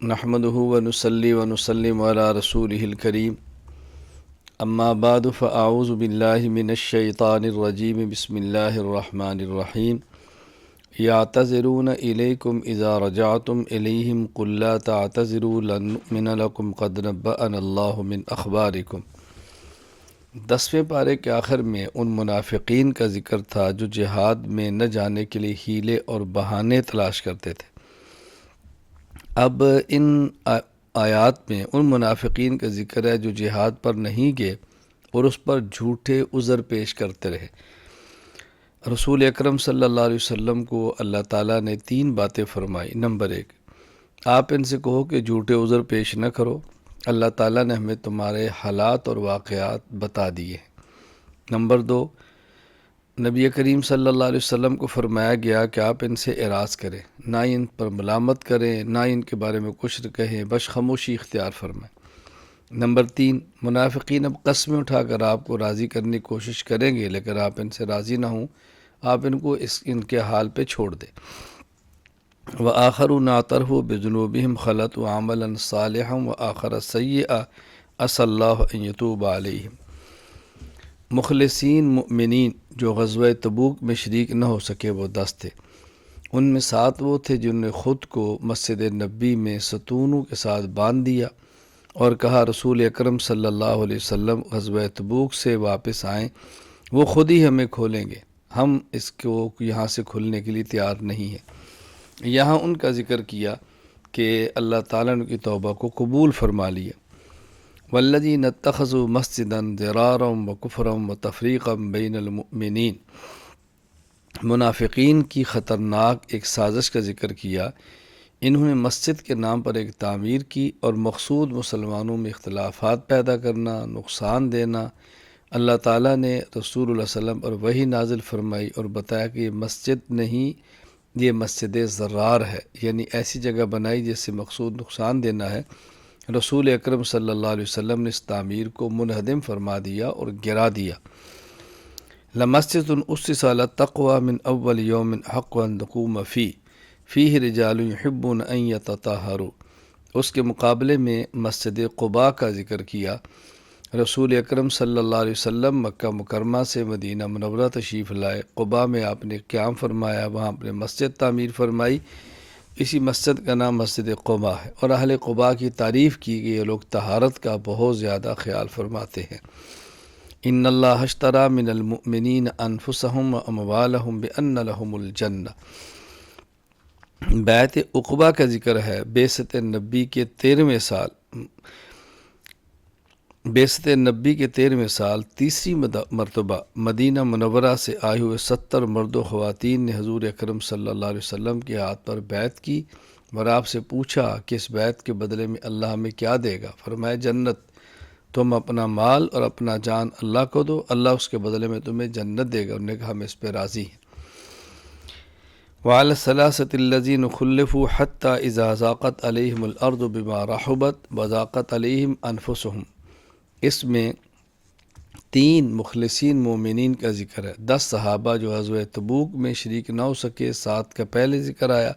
نحمده ونصلي ونسلم على رسوله الكريم اما بعد فاعوذ بالله من الشيطان الرجيم بسم الله الرحمن الرحيم يعتذرون إليكم إذا رجعتم إليهم قل لا تعتذروا لن نؤمن لكم قد نبأنا الله من أخباركم۔ 10ویں پارے کے آخر میں ان منافقین کا ذکر تھا جو جہاد میں نہ جانے کے لیے ہیلے اور بہانے تلاش کرتے تھے۔ اب ان آیات میں ان منافقین کا ذکر ہے جو جہاد پر نہیں گئے اور اس پر جھوٹے عذر پیش کرتے رہے۔ رسول اکرم صلی اللہ علیہ وسلم کو اللہ تعالیٰ نے 3 باتیں فرمائی۔ نمبر 1، آپ ان سے کہو کہ جھوٹے عذر پیش نہ کرو، اللہ تعالیٰ نے ہمیں تمہارے حالات اور واقعات بتا دیے ہیں۔ نمبر 2، نبی کریم صلی اللہ علیہ وسلم کو فرمایا گیا کہ آپ ان سے اعراض کریں، نہ ان پر ملامت کریں، نہ ان کے بارے میں کچھ کہیں، بس خاموشی اختیار فرمائیں۔ نمبر 3، منافقین اب قسمیں اٹھا کر آپ کو راضی کرنے کی کوشش کریں گے، لیکن آپ ان سے راضی نہ ہوں، آپ ان کو ان کے حال پہ چھوڑ دیں۔ وآخرون اعترفوا بذنوبہم خلطوا عملا صالحا وآخر سیئا عسى اللہ ان یتوب علیہم۔ مخلصین مؤمنین جو غزوہ تبوک میں شریک نہ ہو سکے وہ 10 تھے۔ ان میں 7 وہ تھے جنہوں نے خود کو مسجد نبی میں ستونوں کے ساتھ باندھ دیا اور کہا رسول اکرم صلی اللہ علیہ وسلم غزوہ تبوک سے واپس آئیں، وہ خود ہی ہمیں کھولیں گے، ہم اس کو یہاں سے کھلنے کے لیے تیار نہیں ہیں۔ یہاں ان کا ذکر کیا کہ اللہ تعالیٰ نے ان کی توبہ کو قبول فرما لیا۔ والذین اتخذوا مسجدا ضرارا وکفرا وتفریقا بین المؤمنین، منافقین کی خطرناک ایک سازش کا ذکر کیا۔ انہوں نے مسجد کے نام پر ایک تعمیر کی اور مقصود مسلمانوں میں اختلافات پیدا کرنا، نقصان دینا۔ اللہ تعالیٰ نے رسول اللہ صلی اللہ علیہ وسلم پر وحی نازل فرمائی اور بتایا کہ یہ مسجد نہیں، یہ مسجد ضرار ہے، یعنی ایسی جگہ بنائی جس سے مقصود نقصان دینا ہے۔ رسول اکرم صلی اللہ علیہ وسلم نے اس تعمیر کو منہدم فرما دیا اور گرا دیا۔ لمسجد اسس علی التقوی من اول یوم حق ان تقوم فیہ رجال یحبون ان یتطہروا، اس کے مقابلے میں مسجد قباء کا ذکر کیا۔ رسول اکرم صلی اللہ علیہ وسلم مکہ مکرمہ سے مدینہ منورہ تشریف لائے، قباء میں آپ نے قیام فرمایا، وہاں اپنے مسجد تعمیر فرمائی۔ اسی مسجد کا نام مسجد قباء ہے، اور اہل قباء کی تعریف کی کہ یہ لوگ طہارت کا بہت زیادہ خیال فرماتے ہیں۔ ان اللہ اشتری من المؤمنین انفسهم واموالهم بان لهم الجنہ، بیعت عقبہ کا ذکر ہے۔ بعثت نبی کے 13ویں سال تیسری مرتبہ مدینہ منورہ سے آئے ہوئے 70 مرد و خواتین نے حضور اکرم صلی اللہ علیہ وسلم کے ہاتھ پر بیعت کی اور آپ سے پوچھا کہ اس بیعت کے بدلے میں اللہ ہمیں کیا دے گا؟ فرمایا جنت۔ تم اپنا مال اور اپنا جان اللہ کو دو، اللہ اس کے بدلے میں تمہیں جنت دے گا۔ انہوں نے کہا ہم اس پہ راضی ہیں۔ وعلى الثلاثة الذين خلفوا حتى إذا ضاقت عليهم الأرض بما رحبت وضاقت عليهم أنفسهم، اس میں 3 مخلصین مومنین کا ذکر ہے۔ 10 صحابہ جو غزوہ تبوک میں شریک نہ ہو سکے، 7 کا پہلے ذکر آیا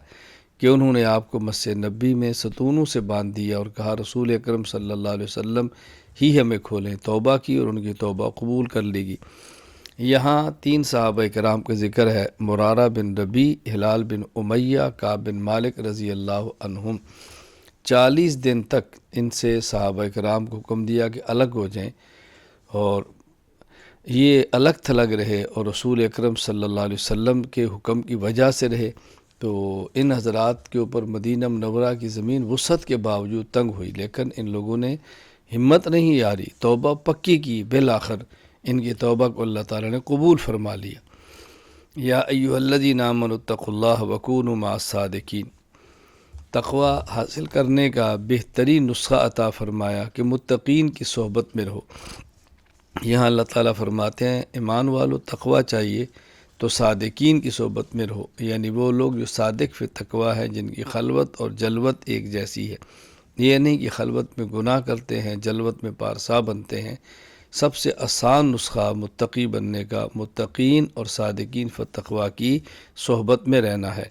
کہ انہوں نے آپ کو مسجد نبی میں ستونوں سے باندھ دیا اور کہا رسول اکرم صلی اللہ علیہ وسلم ہی ہمیں کھولیں، توبہ کی اور ان کی توبہ قبول کر لی گی۔ یہاں 3 صحابہ کرام کا ذکر ہے، مرارہ بن ربیع، ہلال بن امیہ، کعب بن مالک رضی اللہ عنہم۔ 40 دن تک ان سے صحابہ کرام کو حکم دیا کہ الگ ہو جائیں، اور یہ الگ تھلگ رہے اور رسول اکرم صلی اللہ علیہ وسلم کے حکم کی وجہ سے رہے۔ تو ان حضرات کے اوپر مدینہ منورہ کی زمین وسعت کے باوجود تنگ ہوئی، لیکن ان لوگوں نے ہمت نہیں ہاری، توبہ پکی کی۔ بالآخر ان کی توبہ کو اللہ تعالیٰ نے قبول فرما لیا۔ یا ایھا الذین آمنوا اتقوا اللہ وکونوا مع الصادقین، تقوی حاصل کرنے کا بہترین نسخہ عطا فرمایا کہ متقین کی صحبت میں رہو۔ یہاں اللہ تعالیٰ فرماتے ہیں ایمان والو تقوی چاہیے تو صادقین کی صحبت میں رہو، یعنی وہ لوگ جو صادق فی تقوی ہے، جن کی خلوت اور جلوت ایک جیسی ہے۔ یہ نہیں کہ خلوت میں گناہ کرتے ہیں، جلوت میں پارسا بنتے ہیں۔ سب سے آسان نسخہ متقی بننے کا متقین اور صادقین فی التقوی کی صحبت میں رہنا ہے۔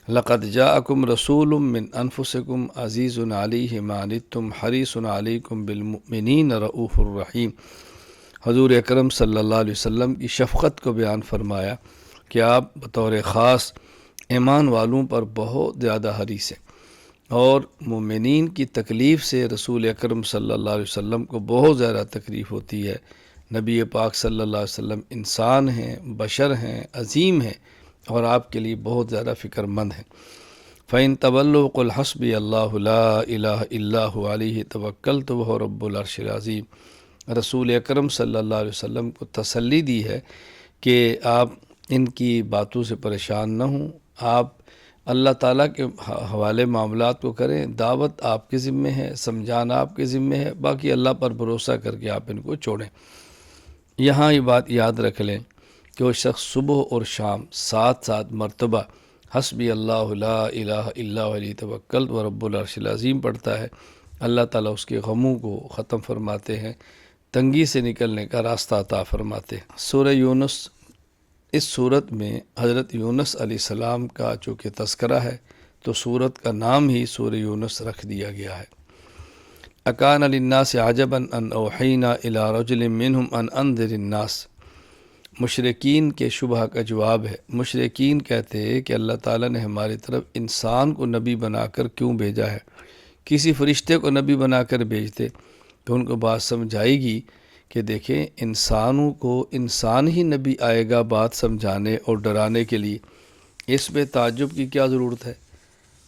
لقد جاءکم رسول من انفسکم عزیز علیہ ما عنتم حریص علیکم بالمؤمنین رؤوف الرحیم۔ حضور اکرم صلی اللہ علیہ وسلم کی شفقت کو بیان فرمایا کہ آپ بطور خاص ایمان والوں پر بہت زیادہ حریص ہیں، اور مومنین کی تکلیف سے رسول اکرم صلی اللہ علیہ وسلم کو بہت زیادہ تکلیف ہوتی ہے۔ نبی پاک صلی اللہ علیہ وسلم انسان ہیں، بشر ہیں، عظیم ہیں، اور آپ کے لیے بہت زیادہ فکر مند ہیں۔ فَإِن تَوَلُّوا قُلْ حَسْبِيَ اللَّهُ لَا إِلَٰهَ إِلَّا هُوَ عَلَيْهِ تَوَكَّلْتُ وَهُوَ رَبُّ الْعَرْشِ الْعَظِيمِ۔ رسول اکرم صلی اللہ علیہ وسلم کو تسلی دی ہے کہ آپ ان کی باتوں سے پریشان نہ ہوں، آپ اللہ تعالیٰ کے حوالے معاملات کو کریں، دعوت آپ کے ذمے ہے، سمجھانا آپ کے ذمے ہے، باقی اللہ پر بھروسہ کر کے آپ ان کو چھوڑیں۔ یہاں یہ بات یاد رکھ لیں کہ وہ شخص صبح اور شام 7 مرتبہ حسبی اللہ لا الہ الا هو علیہ توکلت و رب العرش العظیم پڑھتا ہے، اللہ تعالیٰ اس کے غموں کو ختم فرماتے ہیں، تنگی سے نکلنے کا راستہ عطا فرماتے ہیں۔ سورہ یونس، اس صورت میں حضرت یونس علیہ السلام کا چونکہ تذکرہ ہے تو صورت کا نام ہی سورہ یونس رکھ دیا گیا ہے۔ اکان للناس عجبا ان اوحینا الی رجل منہم ان انذر الناس۔ مشرکین کے شبہ کا جواب ہے۔ مشرکین کہتے ہیں کہ اللہ تعالیٰ نے ہماری طرف انسان کو نبی بنا کر کیوں بھیجا ہے، کسی فرشتے کو نبی بنا کر بھیجتے تو ان کو بات سمجھائے گی کہ دیکھیں انسانوں کو انسان ہی نبی آئے گا بات سمجھانے اور ڈرانے کے لیے، اس میں تعجب کی کیا ضرورت ہے؟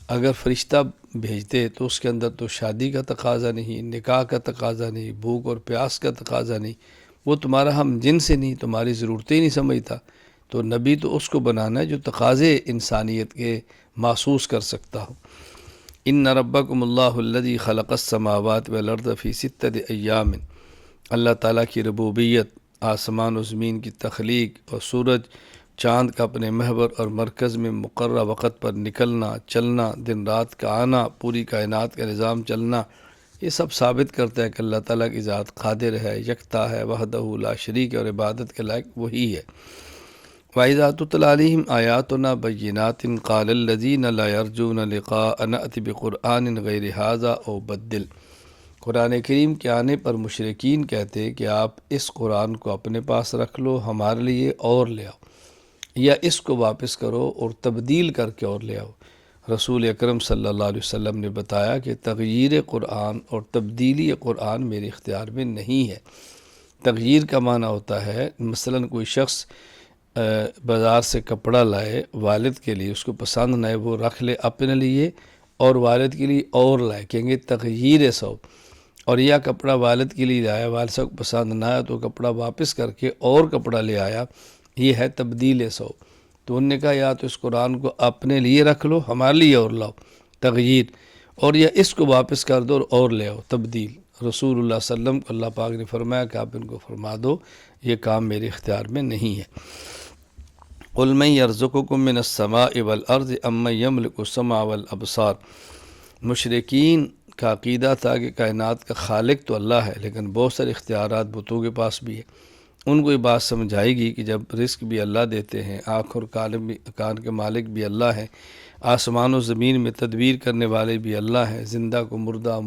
اگر فرشتہ بھیجتے تو اس کے اندر تو شادی کا تقاضا نہیں، نکاح کا تقاضا نہیں، بھوک اور پیاس کا تقاضا نہیں، وہ تمہارا ہم جن سے نہیں، تمہاری ضرورتیں نہیں سمجھتا، تو نبی تو اس کو بنانا ہے جو تقاضے انسانیت کے محسوس کر سکتا ہو۔ ان ربکم اللہ الذی خلق السماوات والارض فی 6 ایام۔ اللہ تعالیٰ کی ربوبیت، آسمان و زمین کی تخلیق اور سورج چاند کا اپنے محور اور مرکز میں مقررہ وقت پر نکلنا، چلنا، دن رات کا آنا، پوری کائنات کا نظام چلنا، یہ سب ثابت کرتا ہے کہ اللہ تعالیٰ کی ذات قادر ہے، یکتا ہے، وحدہ لا شریک ہے، اور عبادت کے لائق وہی ہے۔ وَإِذَا تُتْلَىٰ عَلَيْهِمْ آيَاتُنَا بَيِّنَاتٍ قَالَ الَّذِينَ لَا يَرْجُونَ لِقَاءَنَا نَأْتِ بِقُرْآنٍ غَيْرِ هَٰذَا أَوْ بَدِّلْ۔ قرآن کریم کے آنے پر مشرکین کہتے کہ آپ اس قرآن کو اپنے پاس رکھ لو، ہمارے لیے اور لے آؤ، یا اس کو واپس کرو اور تبدیل کر کے اور لے آؤ۔ رسول اکرم صلی اللہ علیہ وسلم نے بتایا کہ تغییر قرآن اور تبدیلی قرآن میرے اختیار میں نہیں ہے۔ تغییر کا معنی ہوتا ہے مثلا کوئی شخص بازار سے کپڑا لائے، والد کے لیے اس کو پسند نہ ہے، وہ رکھ لے اپنے لیے اور والد کے لیے اور لائے، کہیں گے تغییر سو۔ اور یا کپڑا والد کے لیے لایا، والد صاحب کو پسند نہ آیا تو کپڑا واپس کر کے اور کپڑا لے آیا، یہ ہے تبدیل سو۔ تو انہوں نے کہا یا تو اس قرآن کو اپنے لیے رکھ لو، ہمارے لیے اور لاؤ، تغییر، اور یا اس کو واپس کر دو اور لے آؤ، تبدیل۔ رسول اللہ صلی اللہ علیہ وسلم کو اللہ پاک نے فرمایا کہ آپ ان کو فرما دو یہ کام میرے اختیار میں نہیں ہے۔ قُلْ مَن يَرْزُقُكُم مِّنَ السَّمَاءِ وَالْأَرْضِ أَمَّن يَمْلِكُ السَّمْعَ وَالْأَبْصَارَ۔ مشرکین کا عقیدہ تھا کہ کائنات کا خالق تو اللہ ہے، لیکن بہت سارے اختیارات بتوں کے پاس بھی ہے۔ ان کو یہ بات سمجھائے گی کہ جب رزق بھی اللہ دیتے ہیں، آنکھ اور کان کے مالک بھی اللہ ہیں، آسمان و زمین میں تدبیر کرنے والے بھی اللہ ہیں، زندہ کو مردہ،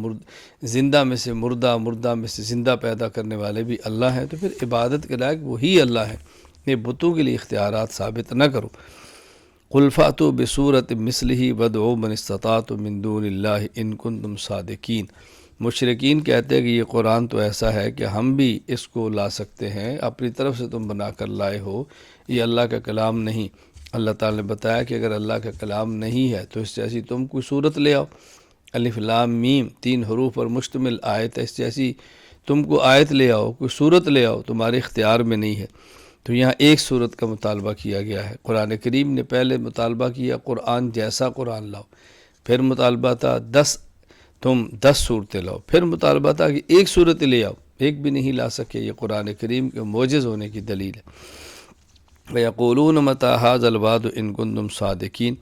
زندہ میں سے مردہ، مردہ میں سے زندہ پیدا کرنے والے بھی اللہ ہیں، تو پھر عبادت کے لائق وہی اللہ ہے، یہ بتوں کے لیے اختیارات ثابت نہ کرو۔ قُلْ فَأْتُوا بِسُورَةٍ مِّثْلِهِ وَادْعُوا مَنِ اسْتَطَعْتُم مِّن دُونِ اللَّهِ إِن كُنتُمْ صَادِقِينَ۔ مشرکین کہتے ہیں کہ یہ قرآن تو ایسا ہے کہ ہم بھی اس کو لا سکتے ہیں، اپنی طرف سے تم بنا کر لائے ہو، یہ اللہ کا کلام نہیں۔ اللہ تعالیٰ نے بتایا کہ اگر اللہ کا کلام نہیں ہے تو اس جیسی تم کوئی صورت لے آؤ، الف لام میم 3 حروف پر مشتمل آیت ہے، اس جیسی تم کو آیت لے آؤ، کوئی صورت لے آؤ، تمہارے اختیار میں نہیں ہے۔ تو یہاں ایک صورت کا مطالبہ کیا گیا ہے۔ قرآن کریم نے پہلے مطالبہ کیا قرآن جیسا قرآن لاؤ، پھر مطالبہ تھا 10 صورتیں لاؤ، پھر مطالبہ تھا کہ ایک صورت لے آؤ، ایک بھی نہیں لا سکے، یہ قرآن کریم کے معجز ہونے کی دلیل ہے۔ وَيَقُولُونَ مَتَىٰ هَٰذَا الْوَعْدُ إِن كُنتُمْ صَادِقِينَ۔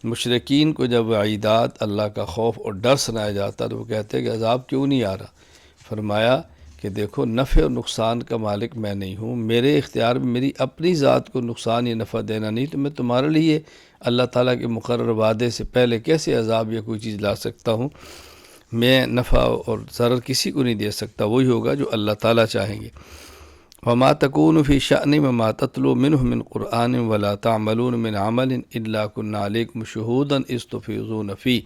مشرکین کو جب عیدات اللہ کا خوف اور ڈر سنایا جاتا تو وہ کہتے ہیں کہ عذاب کیوں نہیں آ رہا؟ فرمایا کہ کہ دیکھو نفع اور نقصان کا مالک میں نہیں ہوں، میرے اختیار میں میری اپنی ذات کو نقصان یا نفع دینا نہیں، تو میں تمہارے لیے اللہ تعالیٰ کے مقرر وعدے سے پہلے کیسے عذاب یا کوئی چیز لا سکتا ہوں؟ میں نفع اور ضرر کسی کو نہیں دے سکتا، وہی ہوگا جو اللہ تعالیٰ چاہیں گے۔ وما تکون فی شأن وما تتلو منہ من قرآن ولا تعملون من عمل الا كنا علیکم شہودا اذ تفیضون فیہ۔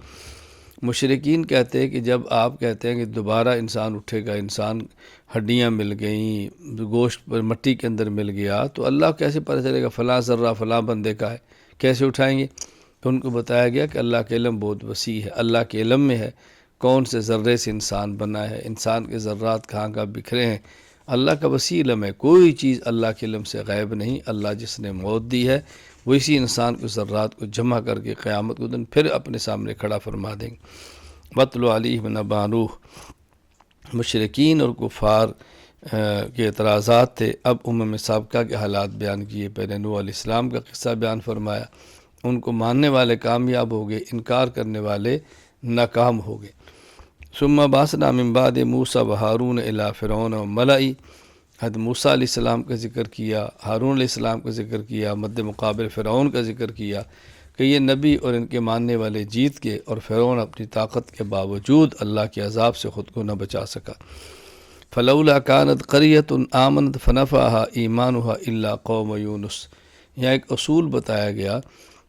مشرکین کہتے ہیں کہ جب آپ کہتے ہیں کہ دوبارہ انسان اٹھے گا، انسان ہڈیاں مل گئیں، گوشت پر مٹی کے اندر مل گیا، تو اللہ کیسے پتہ چلے گا فلاں ذرہ فلاں بندے کا ہے، کیسے اٹھائیں گے؟ تو ان کو بتایا گیا کہ اللہ کا علم بہت وسیع ہے، اللہ کے علم میں ہے کون سے ذرے سے انسان بنا ہے، انسان کے ذرات کہاں کہاں بکھرے ہیں، اللہ کا وسیع علم ہے، کوئی چیز اللہ کے علم سے غائب نہیں۔ اللہ جس نے موت دی ہے وہ اسی انسان کے ذرات کو جمع کر کے قیامت کے دن پھر اپنے سامنے کھڑا فرما دیں گے۔ وَاتْلُ عَلَيْهِمْ نَبَأَ نوح، مشرکین اور کفار کے اعتراضات تھے۔ اب امم سابقہ کے حالات بیان کیے، پہلے نوح علیہ السلام کا قصہ بیان فرمایا، ان کو ماننے والے کامیاب ہو گئے، انکار کرنے والے ناکام ہو گئے۔ ثم بعثنا من بعد موسیٰ وہارون الی فرعون وملئہ، حضرت موسیٰ علیہ السلام کا ذکر کیا، ہارون علیہ السلام کا ذکر کیا، مد مقابل فرعون کا ذکر کیا کہ یہ نبی اور ان کے ماننے والے جیت گئے، اور فرعون اپنی طاقت کے باوجود اللہ کے عذاب سے خود کو نہ بچا سکا۔ فلولا كانت قریۃ آمنت فنفعها ایمانها الا قوم یونس، یہاں ایک اصول بتایا گیا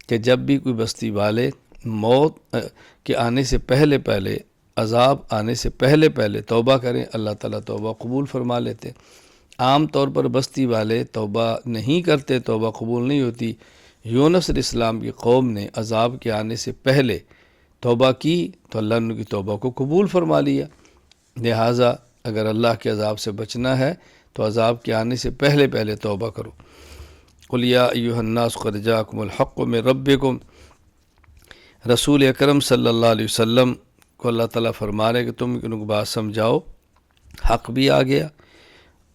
کہ جب بھی کوئی بستی والے موت کے آنے سے پہلے عذاب آنے سے پہلے توبہ کریں، اللہ تعالیٰ توبہ قبول فرما لیتے۔ عام طور پر بستی والے توبہ نہیں کرتے، توبہ قبول نہیں ہوتی۔ یونس علیہ السلام کی قوم نے عذاب کے آنے سے پہلے توبہ کی تو اللہ نے ان کی توبہ کو قبول فرما لیا۔ لہٰذا اگر اللہ کے عذاب سے بچنا ہے تو عذاب کے آنے سے پہلے توبہ کرو۔ قل یا ایھا الناس قد جاءکم الحق من ربکم، رسول اکرم صلی اللہ علیہ وسلم کو اللہ تعالیٰ فرما رہے کہ تم ان کو بات سمجھاؤ، حق بھی آ گیا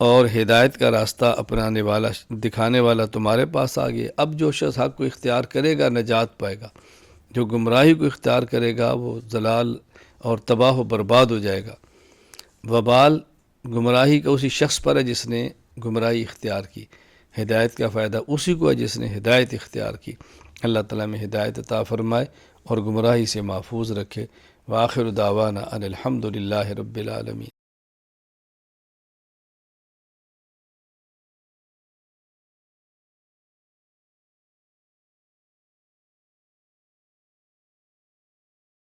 اور ہدایت کا راستہ اپنانے والا دکھانے والا تمہارے پاس آ گیا۔ اب جو شخص حق کو اختیار کرے گا نجات پائے گا، جو گمراہی کو اختیار کرے گا وہ ضلال اور تباہ و برباد ہو جائے گا۔ وبال گمراہی کا اسی شخص پر ہے جس نے گمراہی اختیار کی، ہدایت کا فائدہ اسی کو ہے جس نے ہدایت اختیار کی۔ اللہ تعالیٰ میں ہدایت عطا فرمائے اور گمراہی سے محفوظ رکھے۔ وآخر دعوانا ان الحمد للہ رب العالمین۔